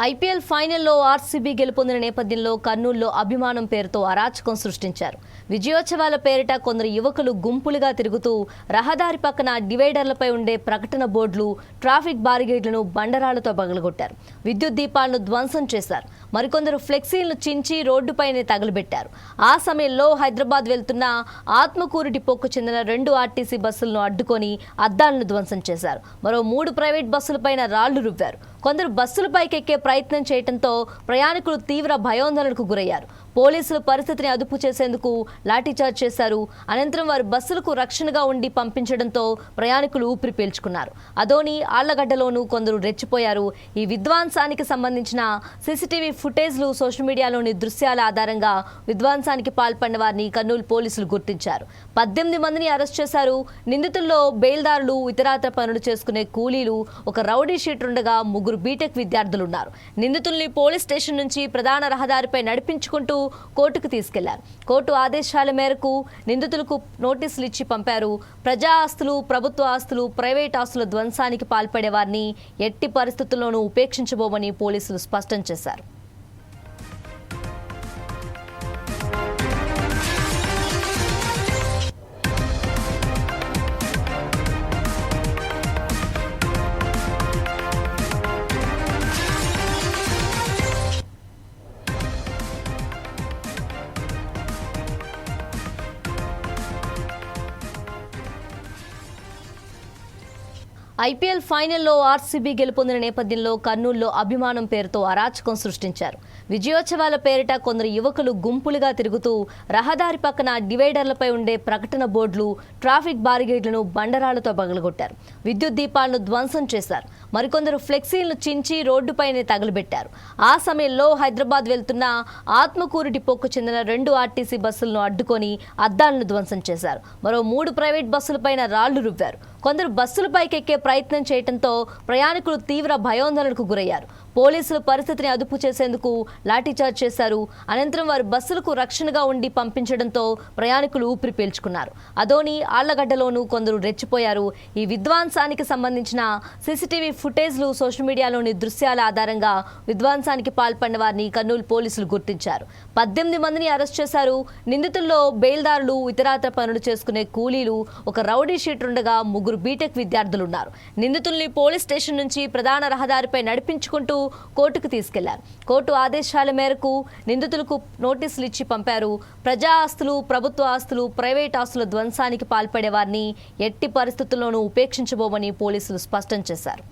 IPL ఫైనల్లో RCB గెలుపొందిన నేపథ్యంలో కర్నూలులో అభిమానం పేరుతో అరాచకం సృష్టించారు. విజయోత్సవాల పేరిట కొందరు యువకులు గుంపులుగా తిరుగుతూ రహదారి పక్కన డివైడర్లపై ఉండే ప్రకటన బోర్డులు, ట్రాఫిక్ బారిగేట్లను బండరాళ్లతో పగలగొట్టారు. విద్యుత్ దీపాలను ధ్వంసం చేశారు. మరికొందరు ఫ్లెక్సీలను చించి రోడ్డుపైనే తగలబెట్టారు. ఆ సమయంలో హైదరాబాద్ వెళ్తున్న ఆత్మకూరు డిపోకు చెందిన 2 ఆర్టీసీ బస్సులను అడ్డుకొని అద్దాలను ధ్వంసం చేశారు. మరో 3 ప్రైవేట్ బస్సులపైన రాళ్లు రువ్వారు. కొందరు బస్సులపైకెక్కే ప్రయత్నం చేయడంతో ప్రయాణికులు తీవ్ర భయాందోళనకు గురయ్యారు. పోలీసులు పరిస్థితిని అదుపు చేసేందుకు లాఠీచార్జ్ చేశారు. అనంతరం వారు బస్సులకు రక్షణగా ఉండి పంపించడంతో ప్రయాణికులు ఊపిరి పీల్చుకున్నారు. అదోని, ఆళ్లగడ్డలోనూ కొందరు రెచ్చిపోయారు. ఈ విధ్వంసానికి సంబంధించిన సీసీటీవీ ఫుటేజ్లు, సోషల్ మీడియాలోని దృశ్యాల ఆధారంగా విధ్వంసానికి పాల్పడిన వారిని కర్నూలు పోలీసులు గుర్తించారు. 18 మందిని అరెస్ట్ చేశారు. నిందితుల్లో బెయిల్దారులు, ఇతరాతర పనులు చేసుకునే కూలీలు, ఒక రౌడీ షీటర్ ఉండగా 3 బీటెక్ విద్యార్థులున్నారు. నిందితుల్ని పోలీస్ స్టేషన్ నుంచి ప్రధాన రహదారిపై నడిపించుకుంటూ కోర్టుకు తీసుకెళ్లారు. కోర్టు ఆదేశాల మేరకు నిందితులకు నోటీసులు ఇచ్చి పంపారు. ప్రజా ఆస్తులు, ప్రభుత్వ ఆస్తులు, ప్రైవేట్ ఆస్తుల ధ్వంసానికి పాల్పడే వారిని ఎట్టి పరిస్థితుల్లోనూ ఉపేక్షించబోమని పోలీసులు స్పష్టం చేశారు. ఐపీఎల్ ఫైనల్లో ఆర్సీబీ గెలుపొందిన నేపథ్యంలో కర్నూలులో అభిమానం పేరుతో అరాచకం సృష్టించారు. విజయోత్సవాల పేరిట కొందరు యువకులు గుంపులుగా తిరుగుతూ రహదారి పక్కన డివైడర్లపై ఉండే ప్రకటన బోర్డులు, ట్రాఫిక్ బారిగేట్లను బండరాళ్లతో పగలగొట్టారు. విద్యుత్ దీపాలను ధ్వంసం చేశారు. మరికొందరు ఫ్లెక్సీలను చించి రోడ్డుపైనే తగలబెట్టారు. ఆ సమయంలో హైదరాబాద్ వెళ్తున్న ఆత్మకూరు డిపోకు చెందిన 2 ఆర్టీసీ బస్సులను అడ్డుకొని అద్దాలను ధ్వంసం చేశారు. మరో 3 ప్రైవేట్ బస్సులపైన రాళ్లు రువ్వారు. కొందరు బస్సులపైకెక్కే ప్రయత్నం చేయడంతో ప్రయాణికులు తీవ్ర భయాందోళనకు గురయ్యారు. పోలీసులు పరిస్థితిని అదుపు చేసేందుకు లాఠీచార్జ్ చేశారు. అనంతరం వారు బస్సులకు రక్షణగా ఉండి పంపించడంతో ప్రయాణికులు ఊపిరి పీల్చుకున్నారు. అదోని, ఆళ్లగడ్డలోనూ కొందరు రెచ్చిపోయారు. ఈ విధ్వంసానికి సంబంధించిన సీసీటీవీ ఫుటేజ్లు, సోషల్ మీడియాలోని దృశ్యాల ఆధారంగా విధ్వంసానికి పాల్పడిన వారిని కర్నూలు పోలీసులు గుర్తించారు. 18 మందిని అరెస్ట్ చేశారు. నిందితుల్లో బెయిల్దారులు, ఇతరాతర పనులు చేసుకునే కూలీలు, ఒక రౌడీ షీటర్ ఉండగా 3 బీటెక్ విద్యార్థులున్నారు. నిందితుల్ని పోలీస్ స్టేషన్ నుంచి ప్రధాన రహదారిపై నడిపించుకుంటూ కోర్టుకు తీసుకెళ్లారు. కోర్టు ఆదేశాల మేరకు నిందితులకు నోటీసులు ఇచ్చి పంపారు. ప్రజా ఆస్తులు, ప్రభుత్వ ఆస్తులు, ప్రైవేట్ ఆస్తుల ధ్వంసానికి పాల్పడే వారిని ఎట్టి పరిస్థితుల్లోనూ ఉపేక్షించబోమని పోలీసులు స్పష్టం చేశారు.